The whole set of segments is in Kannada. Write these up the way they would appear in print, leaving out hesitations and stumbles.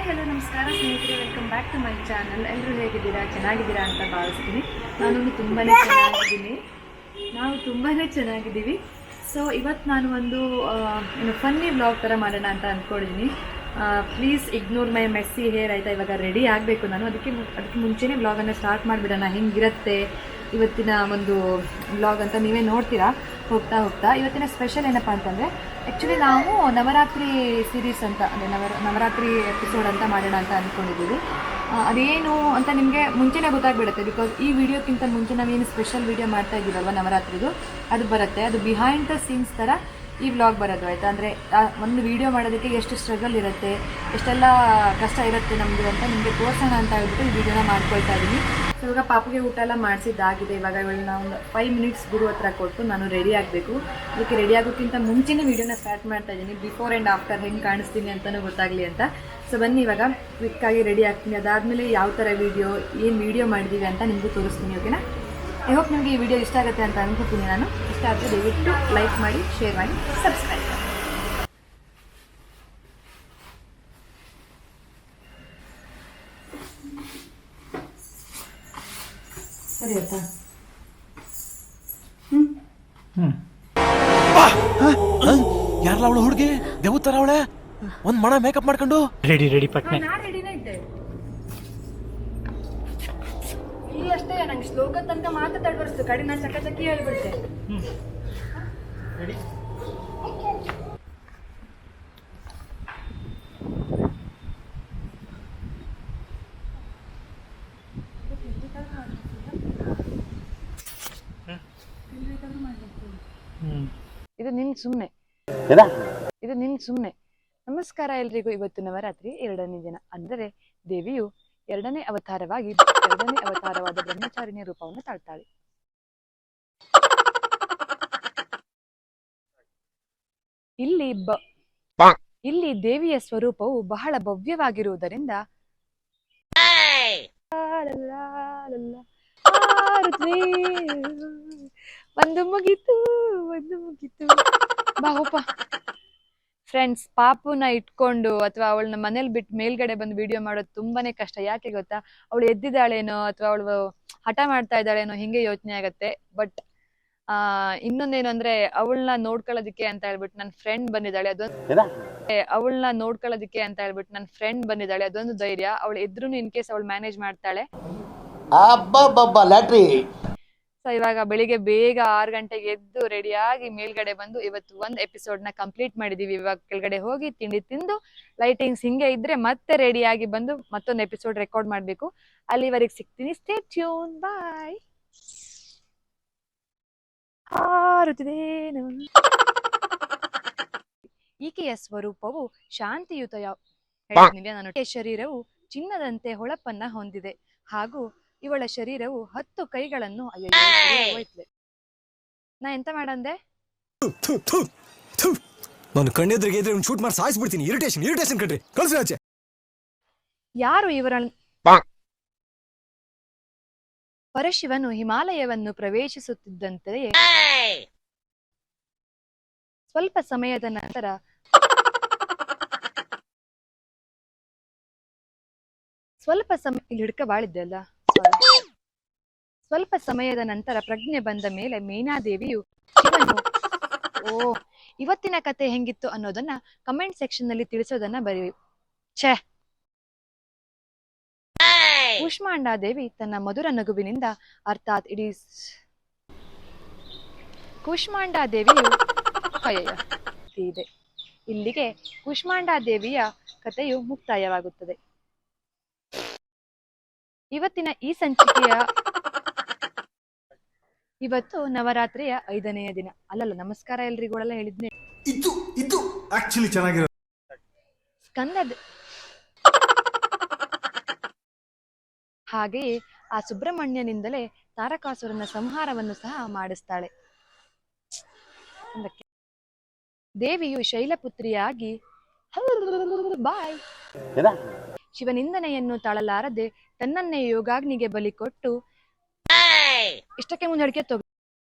ಹಾಯ್ ಹಲೋ ನಮಸ್ಕಾರ ಸ್ನೇಹಿತರೆ, welcome back to my channel. ಎಲ್ಲರೂ ಹೇಗಿದ್ದೀರಾ? ಚೆನ್ನಾಗಿದ್ದೀರಾ ಅಂತ ಭಾವಿಸ್ತೀನಿ. ನಾನು ತುಂಬಾ ಚೆನ್ನಾಗಿದ್ದೀನಿ, ನಾವು ತುಂಬಾ ಚೆನ್ನಾಗಿದ್ದೀವಿ. ಸೊ ಇವತ್ತು ನಾನು ಒಂದು ಫನ್ನಿ ವ್ಲಾಗ್ ಥರ ಮಾಡೋಣ ಅಂತ ಅಂದ್ಕೊಂಡಿದ್ದೀನಿ. Please ignore my messy hair. ಆಯಿತಾ, ಇವಾಗ ರೆಡಿ ಆಗಬೇಕು ನಾನು. ಅದಕ್ಕೆ ಮುಂಚೆನೇ ವ್ಲಾಗನ್ನು ಸ್ಟಾರ್ಟ್ ಮಾಡಿಬಿಡೋಣ. ಹೆಂಗಿರುತ್ತೆ ಇವತ್ತಿನ ಒಂದು ವ್ಲಾಗ್ ಅಂತ ನೀವೇ ನೋಡ್ತೀರಾ ಹೋಗ್ತಾ ಹೋಗ್ತಾ. ಇವತ್ತಿನ ಸ್ಪೆಷಲ್ ಏನಪ್ಪ ಅಂತಂದರೆ, ಆ್ಯಕ್ಚುಲಿ ನಾವು ನವರಾತ್ರಿ ಸೀರೀಸ್ ಅಂತ, ಅಂದರೆ ನವರಾತ್ರಿ ಎಪಿಸೋಡ್ ಅಂತ ಮಾಡೋಣ ಅಂತ ಅಂದ್ಕೊಂಡಿದ್ದೀವಿ. ಅದೇನು ಅಂತ ನಿಮಗೆ ಮುಂಚೆನೇ ಗೊತ್ತಾಗ್ಬಿಡುತ್ತೆ. ಬಿಕಾಸ್ ಈ ವಿಡಿಯೋಕ್ಕಿಂತ ಮುಂಚೆ ನಾವೇನು ಸ್ಪೆಷಲ್ ವೀಡಿಯೋ ಮಾಡ್ತಾ ಇದ್ದೀವಲ್ವ ನವರಾತ್ರಿದು, ಅದು ಬರುತ್ತೆ. ಅದು ಬಿಹೈಂಡ್ ದ ಸೀನ್ಸ್ ಥರ ಈ ವ್ಲಾಗ್ ಬರೋದು. ಆಯಿತಾ, ಅಂದರೆ ಒಂದು ವೀಡಿಯೋ ಮಾಡೋದಕ್ಕೆ ಎಷ್ಟು ಸ್ಟ್ರಗಲ್ ಇರುತ್ತೆ, ಎಷ್ಟೆಲ್ಲ ಕಷ್ಟ ಇರುತ್ತೆ ನಮ್ಮದು ಅಂತ ನಿಮಗೆ ತೋರಿಸೋಣ ಅಂತ ಹೇಳ್ಬಿಟ್ಟು ಈ ವಿಡಿಯೋನ ಮಾಡ್ಕೊಳ್ತಾ ಇದ್ದೀನಿ. ಸೊ ಇವಾಗ ಪಾಪುಗೆ ಊಟ ಎಲ್ಲ ಮಾಡಿಸಿದ್ದಾಗಿದೆ. ಇವಾಗ ಇವಳನ್ನ ಒಂದು 5 ಮಿನಿಟ್ಸ್ ಗುರು ಹತ್ರ ಕೊಟ್ಟು ನಾನು ರೆಡಿ ಆಗಬೇಕು. ಅದಕ್ಕೆ ರೆಡಿ ಆಗೋಕ್ಕಿಂತ ಮುಂಚೆನೇ ವೀಡಿಯೋನ ಸ್ಟಾರ್ಟ್ ಮಾಡ್ತಾ ಇದ್ದೀನಿ. ಬಿಫೋರ್ ಆ್ಯಂಡ್ ಆಫ್ಟರ್ ಹೆಂಗೆ ಕಾಣಿಸ್ತೀನಿ ಅಂತಲೂ ಗೊತ್ತಾಗಲಿ ಅಂತ. ಸೊ ಬನ್ನಿ ಇವಾಗ ಕ್ವಿಕ್ಕಾಗಿ ರೆಡಿ ಆಗ್ತೀನಿ. ಅದಾದಮೇಲೆ ಯಾವ ಥರ ಏನು ವೀಡಿಯೋ ಮಾಡಿದ್ದೀವಿ ಅಂತ ನಿಮಗೂ ತೋರಿಸ್ತೀನಿ. ಓಕೆನಾ? ಐ ಹೋಪ್ ನಿಮಗೆ ಈ ವಿಡಿಯೋ ಇಷ್ಟ ಆಗುತ್ತೆ ಅಂತ ಅನ್ಕೋತೀನಿ ನಾನು. ಇಷ್ಟ ಆದರೆ ದಯವಿಟ್ಟು ಲೈಕ್ ಮಾಡಿ, ಶೇರ್ ಮಾಡಿ, ಸಬ್ಸ್ಕ್ರೈಬ್ ಮಾಡಿ. ಸರಿ ಆಯ್ತಾ? ಯಾರಲ್ಲ ಅವಳು ಹುಡುಗಿ? ದೇವತರ ಅವಳೆ. ಒಂದ್ ಮಣ ಮೇಕಪ್ ಮಾಡ್ಕೊಂಡು ರೆಡಿ ಪಟ್ನೆ. ನಾ ರೆಡಿನೇ ಇದ್ದೆ. ಇಲ್ಲಿ ಅಷ್ಟೇ ನಂಗೆ ಶ್ಲೋಕ ತನಕ ಮಾತ್ರ ತಡ್ವರ್ಸ್ತು. ಕಡೆ ನಾನು ಚಕ್ಕಿ ಹೇಳ್ಬಿಡ್ತೆ. ಇದು ನಿನ್ ಸುಮ್ನೆ. ನಮಸ್ಕಾರ ಎಲ್ರಿಗೂ. ಇವತ್ತು ನವರಾತ್ರಿ 2ನೇ ದಿನ, ಅಂದರೆ ದೇವಿಯು ಎರಡನೇ ಅವತಾರವಾದ ಬ್ರಹ್ಮಚಾರಿಣಿಯ ರೂಪವನ್ನು ತಾಳ್ತಾಳೆ. ಇಲ್ಲಿ ದೇವಿಯ ಸ್ವರೂಪವು ಬಹಳ ಭವ್ಯವಾಗಿರುವುದರಿಂದ ಒಂದು ಮುಗಿತು ಬಾಹೋಪ. ಫ್ರೆಂಡ್ಸ್, ಪಾಪುನ ಇಟ್ಕೊಂಡು ಅಥವಾ ಅವಳನ್ನ ಮನೇಲಿ ಬಿಟ್ಟು ಮೇಲ್ಗಡೆ ಬಂದು ವಿಡಿಯೋ ಮಾಡೋದು ತುಂಬಾನೇ ಕಷ್ಟ. ಯಾಕೆ ಗೊತ್ತಾ? ಅವಳು ಎದ್ದಿದ್ದಾಳೇನೋ ಅಥವಾ ಅವಳು ಹಠ ಮಾಡ್ತಾ ಇದ್ದಾಳೇನೋ ಹಿಂಗೆ ಯೋಚನೆ ಆಗತ್ತೆ. ಬಟ್ ಇನ್ನೊಂದೇನು ಅಂದ್ರೆ, ಅವಳನ್ನ ನೋಡ್ಕೊಳ್ಳೋದಿಕ್ಕೆ ಅಂತ ಹೇಳ್ಬಿಟ್ಟು ನನ್ನ ಫ್ರೆಂಡ್ ಬಂದಿದ್ದಾಳೆ. ಅದೊಂದು ಧೈರ್ಯ. ಅವಳು ಎದ್ರೂ ಇನ್ ಕೇಸ್ ಅವಳು ಮ್ಯಾನೇಜ್ ಮಾಡ್ತಾಳೆ. ಸೊ ಇವಾಗ ಬೆಳಿಗ್ಗೆ ಬೇಗ 6 ಗಂಟೆಗೆ ಎದ್ದು ರೆಡಿಯಾಗಿ ಮೇಲ್ಗಡೆ ಬಂದು ಇವತ್ತು ಒಂದು ಎಪಿಸೋಡ್ ನ ಕಂಪ್ಲೀಟ್ ಮಾಡಿದೀವಿ. ಇವಾಗ ಕೆಳಗಡೆ ಹೋಗಿ ತಿಂಡಿ ತಿಂದು ಲೈಟಿಂಗ್ಸ್ ಹಿಂಗೆ ಇದ್ರೆ ಮತ್ತೆ ರೆಡಿಯಾಗಿ ಬಂದು ಮತ್ತೊಂದು ಎಪಿಸೋಡ್ ರೆಕಾರ್ಡ್ ಮಾಡ್ಬೇಕು. ಅಲ್ಲಿವರೆಗೆ ಸಿಗ್ತೀನಿ. Stay tune. ಬಾಯ್. ಈಕೆಯ ಸ್ವರೂಪವು ಶಾಂತಿಯುತ. ಶರೀರವು ಚಿನ್ನದಂತೆ ಹೊಳಪನ್ನ ಹೊಂದಿದೆ ಹಾಗೂ ಇವಳ ಶರೀರವು 10 ಕೈಗಳನ್ನು. ಹೋಯ್ತಲೆ, ನಾ ಎಂತ ಮಾಡಂದೆ? ನಾನು ಕಣ್ಣೆದ್ರಿಗೆ ಇದ್ರೆ ಶೂಟ್ ಮಾಡಿ ಸಾಯಿಸ್ಬಿಡ್ತೀನಿ. ಇರಿಟೇಷನ್ ಕಣ್ರಿ. ಕಳ್ಸಿ ಆಚೆ. ಯಾರು ಇವರ? ಪರಶಿವನು ಹಿಮಾಲಯವನ್ನು ಪ್ರವೇಶಿಸುತ್ತಿದ್ದಂತೆಯೇ ಸ್ವಲ್ಪ ಸಮಯದ ನಂತರ ಸ್ವಲ್ಪ ಸಮಯದ ನಂತರ ಪ್ರಜ್ಞೆ ಬಂದ ಮೇಲೆ ಮೀನಾದೇವಿಯು ಶಿವನು ಇವತ್ತಿನ ಕತೆ ಹೆಂಗಿತ್ತು ಅನ್ನೋದನ್ನ ಕಮೆಂಟ್ ಸೆಕ್ಷನ್ ನಲ್ಲಿ ತಿಳಿಸೋದನ್ನ ಬರೀವಿ. ಕೂಷ್ಮಾಂಡಾದೇವಿ ತನ್ನ ಮಧುರ ನಗುವಿನಿಂದ, ಅರ್ಥಾತ್ ಕೂಷ್ಮಾಂಡಾದೇವಿಯು ಇದೆ. ಇಲ್ಲಿಗೆ ಕೂಷ್ಮಾಂಡಾದೇವಿಯ ಕಥೆಯು ಮುಕ್ತಾಯವಾಗುತ್ತದೆ. ಇವತ್ತಿನ ಈ ಸಂಚಿಕೆಯ ಇವತ್ತು ನವರಾತ್ರಿಯ 5ನೇ ದಿನ. ಅಲ್ಲಲ್ಲ, ನಮಸ್ಕಾರ ಎಲ್ರಿಗೂಳೆಲ್ಲ ಹೇಳಿದ್ನೆ. ಇದು ಆಕ್ಚುಲಿ ಚೆನ್ನಾಗಿರೋ ಹಾಗೆಯೇ ಆ ಸುಬ್ರಹ್ಮಣ್ಯನಿಂದಲೇ ತಾರಕಾಸುರನ ಸಂಹಾರವನ್ನು ಸಹ ಮಾಡಿಸ್ತಾಳೆ. ದೇವಿಯು ಶೈಲಪುತ್ರಿಯಾಗಿ ಶಿವನಿಂದನೆಯನ್ನು ತಾಳಲಾರದೆ ತನ್ನನ್ನೇ ಯೋಗಾಗ್ನಿಗೆ ಬಲಿ ಕೊಟ್ಟು ಇಷ್ಟಕ್ಕೆ ಮುಂದಡಿಕೆ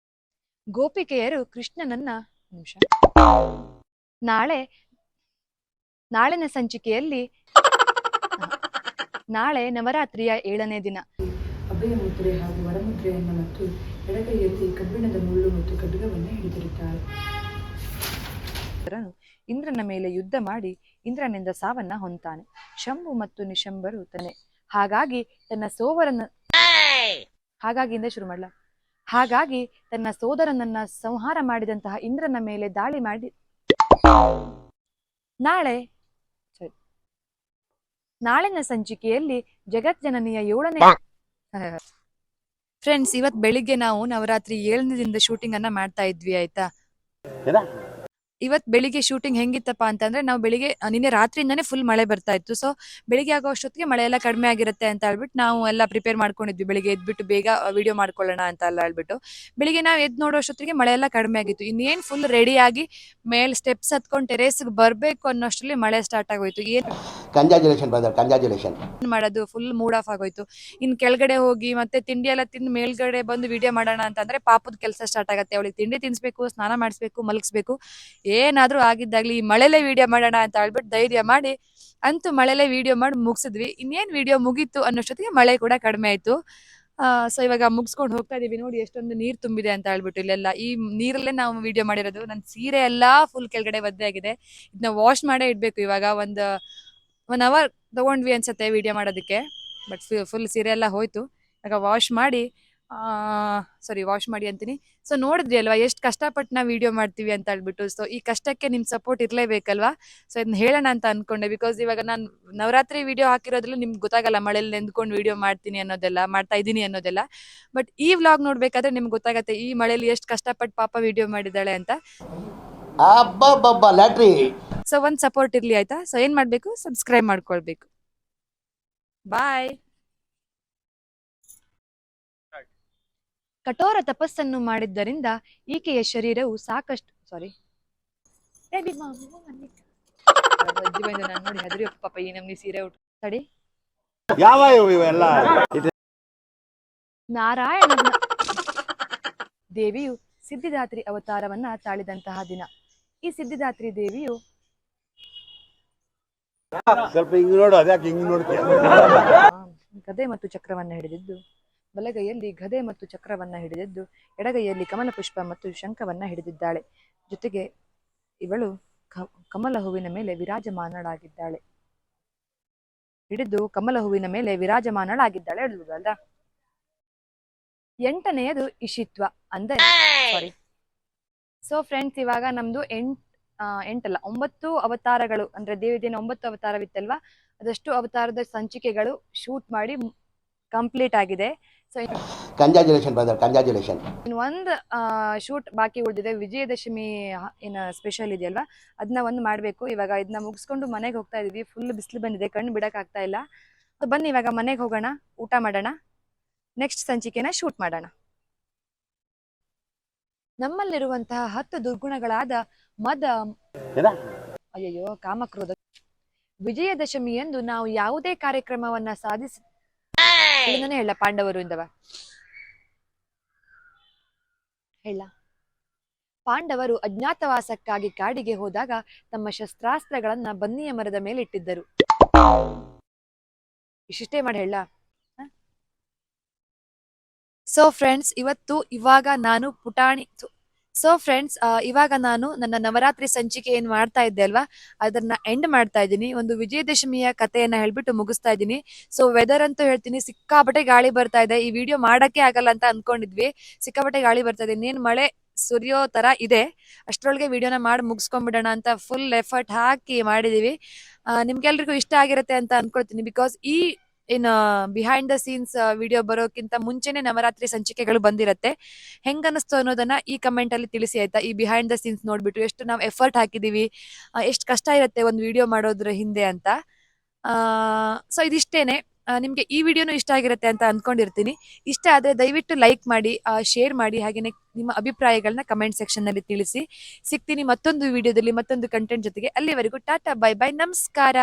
ಗೋಪಿಕೆಯರು ಕೃಷ್ಣನನ್ನ ನಾಳಿನ ಸಂಚಿಕೆಯಲ್ಲಿ ನಾಳೆ ನವರಾತ್ರಿಯ 7ನೇ ದಿನ. ಅಭಯ ಮುದ್ರೆ ಹಾಗೂ ವರಮುದ್ರೆಯನ್ನು ಮತ್ತು ಎಡಗೈಯಲ್ಲಿ ಕಬ್ಬಿಣದ ಮುಳ್ಳು ಮತ್ತು ಖಡ್ಗವನ್ನು ಹಿಡಿದಿರುತ್ತಾಳೆ. ಇಂದ್ರನ ಮೇಲೆ ಯುದ್ಧ ಮಾಡಿ ಇಂದ್ರನಿಂದ ಸಾವನ್ನ ಹೊಂತಾನೆ. ಶಂಭು ಮತ್ತು ನಿಶಂಬರು ಹಾಗಾಗಿ ತನ್ನ ಸೋದರನನ್ನ ಸಂಹಾರ ಮಾಡಿದಂತಹ ಇಂದ್ರನ ಮೇಲೆ ದಾಳಿ ಮಾಡಿ ನಾಳಿನ ಸಂಚಿಕೆಯಲ್ಲಿ ಜಗಜ್ಜನನಿಯ 7ನೇ ಫ್ರೆಂಡ್ಸ್, ಇವತ್ ಬೆಳಿಗ್ಗೆ ನಾವು ನವರಾತ್ರಿ 7ನೇ ದಿನದ ಶೂಟಿಂಗ್ ಅನ್ನ ಮಾಡ್ತಾ ಇದ್ವಿ. ಆಯ್ತಾ, ಇವತ್ ಬೆಳಿಗ್ಗೆ ಶೂಟಿಂಗ್ ಹೆಂಗಿತ್ತಪ್ಪ ಅಂತಂದ್ರೆ, ನಾವು ಬೆಳಿಗ್ಗೆ ನಿನ್ನೆ ರಾತ್ರಿಯಿಂದಾನೇ ಫುಲ್ ಮಳೆ ಬರ್ತಾ ಇತ್ತು. ಸೊ ಬೆಳಿಗ್ಗೆ ಆಗೋ ಅಷ್ಟೊತ್ತಿಗೆ ಮಳೆ ಎಲ್ಲ ಕಡಿಮೆ ಆಗಿರುತ್ತೆ ಅಂತ ಹೇಳ್ಬಿಟ್ಟು ನಾವು ಎಲ್ಲ ಪ್ರಿಪೇರ್ ಮಾಡ್ಕೊಂಡಿದ್ವಿ. ಬೆಳಿಗ್ಗೆ ಎದ್ಬಿಟ್ಟು ಬೇಗ ವಿಡಿಯೋ ಮಾಡ್ಕೊಳ್ಳೋಣ ಅಂತ ಎಲ್ಲ ಹೇಳ್ಬಿಟ್ಟು ಬೆಳಿಗ್ಗೆ ನಾವು ಎದ್ ನೋಡೋ ಅಷ್ಟೊತ್ತಿಗೆ ಮಳೆ ಎಲ್ಲ ಕಡಿಮೆ ಆಗಿತ್ತು. ಇನ್ನೇನ್ ಫುಲ್ ರೆಡಿ ಆಗಿ ಮೇಲ್ ಸ್ಟೆಪ್ಸ್ ಹತ್ಕೊಂಡು ಟೆರೇಸ್ಗೆ ಬರ್ಬೇಕು ಅನ್ನೋಷ್ಟರಲ್ಲಿ ಮಳೆ ಸ್ಟಾರ್ಟ್ ಆಗೋಯ್ತು. ಕಂಗ್ರಾಚುಲೇಷನ್ ಮಾಡೋದು ಫುಲ್ ಮೂಡ್ ಆಫ್ ಆಗೋಯ್ತು. ಇನ್ ಕೆಳಗಡೆ ಹೋಗಿ ಮತ್ತೆ ತಿಂಡಿ ಎಲ್ಲ ತಿಂದು ಮೇಲ್ಗಡೆ ಬಂದು ವಿಡಿಯೋ ಮಾಡೋಣ ಅಂತಂದ್ರೆ ಪಾಪದ ಕೆಲಸ ಸ್ಟಾರ್ಟ್ ಆಗತ್ತೆ. ಅವಳಿಗೆ ತಿಂಡಿ ತಿನ್ಸ್ಬೇಕು, ಸ್ನಾನ ಮಾಡಿಸ್ಬೇಕು, ಮಲಗಿಸ್ಬೇಕು, ಏನಾದ್ರೂ ಆಗಿದ್ದಾಗ್ಲಿ ಈ ಮಳೆಲೆ ವಿಡಿಯೋ ಮಾಡೋಣ ಅಂತ ಹೇಳ್ಬಿಟ್ಟು ಧೈರ್ಯ ಮಾಡಿ ಅಂತೂ ಮಳೆಲೆ ವಿಡಿಯೋ ಮಾಡಿ ಮುಗಿಸಿದ್ವಿ. ಇನ್ನೇನ್ ವಿಡಿಯೋ ಮುಗೀತು ಅನ್ನೋಷ್ಟೊತ್ತಿಗೆ ಮಳೆ ಕೂಡ ಕಡಿಮೆ ಆಯ್ತು. ಸೊ ಇವಾಗ ಮುಗಿಸ್ಕೊಂಡು ಹೋಗ್ತಾ ಇದೀವಿ. ನೋಡಿ ಎಷ್ಟೊಂದು ನೀರ್ ತುಂಬಿದೆ ಅಂತ ಹೇಳ್ಬಿಟ್ಟು ಇಲ್ಲೆಲ್ಲ ಈ ನೀರಲ್ಲೇ ನಾವು ವಿಡಿಯೋ ಮಾಡಿರೋದು. ನನ್ನ ಸೀರೆ ಎಲ್ಲಾ ಫುಲ್ ಕೆಳಗಡೆ ಒದ್ದೆ ಆಗಿದೆ. ಇದನ್ನ ವಾಶ್ ಮಾಡೇ ಇಡ್ಬೇಕು. ಇವಾಗ ಒಂದು 1 ಅವರ್ ತಗೊಂಡ್ವಿ ಅನ್ಸತ್ತೆ ವಿಡಿಯೋ ಮಾಡೋದಕ್ಕೆ. ಬಟ್ ಫುಲ್ ಸೀರೆ ಎಲ್ಲ ಹೋಯ್ತು. ಇವಾಗ ವಾಶ್ ಮಾಡಿ ಅಂತೀನಿ. ಸೊ ನೋಡಿದ್ರಿ ಅಲ್ವಾ ಎಷ್ಟು ಕಷ್ಟಪಟ್ಟು ನಾವು ವಿಡಿಯೋ ಮಾಡ್ತೀವಿ ಅಂತ ಹೇಳ್ಬಿಟ್ಟು. ಸೊ ಈ ಕಷ್ಟಕ್ಕೆ ನಿಮ್ ಸಪೋರ್ಟ್ ಇರ್ಲೇಬೇಕಲ್ವಾ. ಸೊ ಇದನ್ನ ಹೇಳೋಣ ಅಂತ ಅನ್ಕೊಂಡೆ. ಬಿಕಾಸ್ ಇವಾಗ ನಾನು ನವರಾತ್ರಿ ವಿಡಿಯೋ ಹಾಕಿರೋದ್ರಲ್ಲಿ ನಿಮ್ಗೆ ಗೊತ್ತಾಗಲ್ಲ ಮಳೆಯಲ್ಲಿ ನೆಂದ್ಕೊಂಡು ವಿಡಿಯೋ ಮಾಡ್ತಾ ಇದೀನಿ ಅನ್ನೋದೆಲ್ಲ. ಬಟ್ ಈ ವ್ಲಾಗ್ ನೋಡ್ಬೇಕಾದ್ರೆ ನಿಮ್ಗೆ ಗೊತ್ತಾಗತ್ತೆ ಈ ಮಳೆಯಲ್ಲಿ ಎಷ್ಟು ಕಷ್ಟಪಟ್ಟು ಪಾಪ ವಿಡಿಯೋ ಮಾಡಿದಾಳೆ ಅಂತ. ಸೊ ಒಂದ್ ಸಪೋರ್ಟ್ ಇರ್ಲಿ, ಆಯ್ತಾ. ಸೊ ಏನ್ ಮಾಡ್ಬೇಕು, ಸಬ್ಸ್ಕ್ರೈಬ್ ಮಾಡ್ಕೊಳ್ಬೇಕು. ಬಾಯ್. ಕಠೋರ ತಪಸ್ಸನ್ನು ಮಾಡಿದ್ದರಿಂದ ಈಕೆಯ ಶರೀರವು ಸಾಕಷ್ಟು ನೋಡಿ ಹೆದರಿ ಪಾಪ ಈ ನಮ್ನಿ ಸೀರೆ ಉಟ್ಟು ತಡಿ. ನಾರಾಯಣ ದೇವಿಯು ಸಿದ್ಧಿದಾತ್ರಿ ಅವತಾರವನ್ನ ತಾಳಿದಂತಹ ದಿನ. ಈ ಸಿದ್ಧಿದಾತ್ರಿ ದೇವಿಯು ಗದೆ ಮತ್ತು ಚಕ್ರವನ್ನ ಹಿಡಿದಿದ್ದು ಬಲಗೈಯಲ್ಲಿ ಗದೆ ಮತ್ತು ಚಕ್ರವನ್ನ ಹಿಡಿದಿದ್ದು ಎಡಗೈಯಲ್ಲಿ ಕಮಲ ಪುಷ್ಪ ಮತ್ತು ಶಂಖವನ್ನ ಹಿಡಿದಿದ್ದಾಳೆ. ಜೊತೆಗೆ ಇವಳು ಕಮಲ ಹೂವಿನ ಮೇಲೆ ವಿರಾಜಮಾನಳಾಗಿದ್ದಾಳೆ. ಹೇಳುವುದಲ್ಲ. 8ನೇಯದು ಇಶಿತ್ವ ಅಂದರೆ ಸೊ ಫ್ರೆಂಡ್ಸ್, ಇವಾಗ ನಮ್ದು 9 ಅವತಾರಗಳು ಅಂದ್ರೆ ದೇವಿದೇನ 9 ಅವತಾರವಿತ್ತಲ್ವಾ, ಅದಷ್ಟು ಅವತಾರದ ಸಂಚಿಕೆಗಳು ಶೂಟ್ ಮಾಡಿ ಕಂಪ್ಲೀಟ್ ಆಗಿದೆ. ಸೊ ಒಂದು ಶೂಟ್ ಬಾಕಿ ಉಳಿದಿದೆ. ವಿಜಯದಶಮಿ ಏನ ಸ್ಪೆಷಲ್ ಇದೆಯಲ್ವಾ, ಅದನ್ನ ಒಂದು ಮಾಡ್ಬೇಕು. ಇವಾಗ ಇದನ್ನ ಮುಗಿಸ್ಕೊಂಡು ಮನೆಗೆ ಹೋಗ್ತಾ ಇದೀವಿ. ಫುಲ್ ಬಿಸಿಲು ಬಂದಿದೆ, ಕಣ್ಣು ಬಿಡಕ್ ಆಗ್ತಾ ಇಲ್ಲ. ಬನ್ನಿ ಇವಾಗ ಮನೆಗೆ ಹೋಗೋಣ, ಊಟ ಮಾಡೋಣ, ನೆಕ್ಸ್ಟ್ ಸಂಚಿಕೆನ ಶೂಟ್ ಮಾಡೋಣ. ನಮ್ಮಲ್ಲಿರುವಂತಹ 10 ದುರ್ಗುಣಗಳಾದ ಮದ, ಕಾಮಕ್ರೋಧ, ವಿಜಯದಶಮಿ ಎಂದು ನಾವು ಯಾವುದೇ ಕಾರ್ಯಕ್ರಮವನ್ನ ಹೇಳ ಪಾಂಡವರು ಪಾಂಡವರು ಅಜ್ಞಾತವಾಸಕ್ಕಾಗಿ ಕಾಡಿಗೆ ಹೋದಾಗ ತಮ್ಮ ಶಸ್ತ್ರಾಸ್ತ್ರಗಳನ್ನ ಬನ್ನಿಯ ಮರದ ಮೇಲೆ ಇಟ್ಟಿದ್ದರು. ಇಷ್ಟೇ ಮಾಡಿ ಹೇಳ. ಸೊ ಫ್ರೆಂಡ್ಸ್, ಇವಾಗ ನಾನು ನನ್ನ ನವರಾತ್ರಿ ಸಂಚಿಕೆ ಏನ್ ಮಾಡ್ತಾ ಇದ್ದೆ ಅಲ್ವಾ, ಅದನ್ನ ಎಂಡ್ ಮಾಡ್ತಾ ಇದ್ದೀನಿ. ಒಂದು ವಿಜಯದಶಮಿಯ ಕಥೆಯನ್ನ ಹೇಳ್ಬಿಟ್ಟು ಮುಗಿಸ್ತಾ ಇದ್ದೀನಿ. ಸೊ ವೆದರ್ ಅಂತೂ ಹೇಳ್ತೀನಿ, ಸಿಕ್ಕಾಪಟ್ಟೆ ಗಾಳಿ ಬರ್ತಾ ಇದೆ. ಈ ವಿಡಿಯೋ ಮಾಡಕ್ಕೆ ಆಗಲ್ಲ ಅಂತ ಅನ್ಕೊಂಡಿದ್ವಿ, ಸಿಕ್ಕಾಪಟ್ಟೆ ಗಾಳಿ ಬರ್ತಾ ಇದೆ. ಇನ್ನೇನ್ ಮಳೆ ಸುರಿಯೋ ತರ ಇದೆ. ಅಷ್ಟರೊಳಗೆ ವಿಡಿಯೋನ ಮಾಡಿ ಮುಗಿಸ್ಕೊಂಡ್ಬಿಡೋಣ ಅಂತ ಫುಲ್ ಎಫರ್ಟ್ ಹಾಕಿ ಮಾಡಿದೀವಿ. ನಿಮ್ಗೆಲ್ರಿಗೂ ಇಷ್ಟ ಆಗಿರುತ್ತೆ ಅಂತ ಅನ್ಕೊಳ್ತೀನಿ. ಬಿಕಾಸ್ ಈ ಬಿಹೈಂಡ್ ದ ಸೀನ್ಸ್ ವಿಡಿಯೋ ಬರೋಕ್ಕಿಂತ ಮುಂಚೆನೆ ನವರಾತ್ರಿ ಸಂಚಿಕೆಗಳು ಬಂದಿರತ್ತೆ. ಹೆಂಗ ಅನಿಸ್ತು ಅನ್ನೋದನ್ನ ಈ ಕಮೆಂಟ್ ಅಲ್ಲಿ ತಿಳಿಸಿ, ಆಯ್ತಾ. ಈ ಬಿಹೈಂಡ್ ದ ಸೀನ್ಸ್ ನೋಡ್ಬಿಟ್ಟು ಎಷ್ಟು ನಾವು ಎಫರ್ಟ್ ಹಾಕಿದೀವಿ, ಎಷ್ಟು ಕಷ್ಟ ಇರುತ್ತೆ ಒಂದು ವಿಡಿಯೋ ಮಾಡೋದ್ರ ಹಿಂದೆ ಅಂತ. ಸೊ ಇದಿಷ್ಟೇನೆ. ನಿಮ್ಗೆ ಈ ವಿಡಿಯೋನು ಇಷ್ಟ ಆಗಿರುತ್ತೆ ಅಂತ ಅನ್ಕೊಂಡಿರ್ತೀನಿ. ಇಷ್ಟ ಆದ್ರೆ ದಯವಿಟ್ಟು ಲೈಕ್ ಮಾಡಿ, ಶೇರ್ ಮಾಡಿ, ಹಾಗೇನೆ ನಿಮ್ಮ ಅಭಿಪ್ರಾಯಗಳನ್ನ ಕಮೆಂಟ್ ಸೆಕ್ಷನ್ ನಲ್ಲಿ ತಿಳಿಸಿ. ಸಿಗ್ತೀನಿ ಮತ್ತೊಂದು ವಿಡಿಯೋದಲ್ಲಿ ಮತ್ತೊಂದು ಕಂಟೆಂಟ್ ಜೊತೆಗೆ. ಅಲ್ಲಿವರೆಗೂ ಟಾಟಾ, ಬೈ ಬೈ, ನಮಸ್ಕಾರ.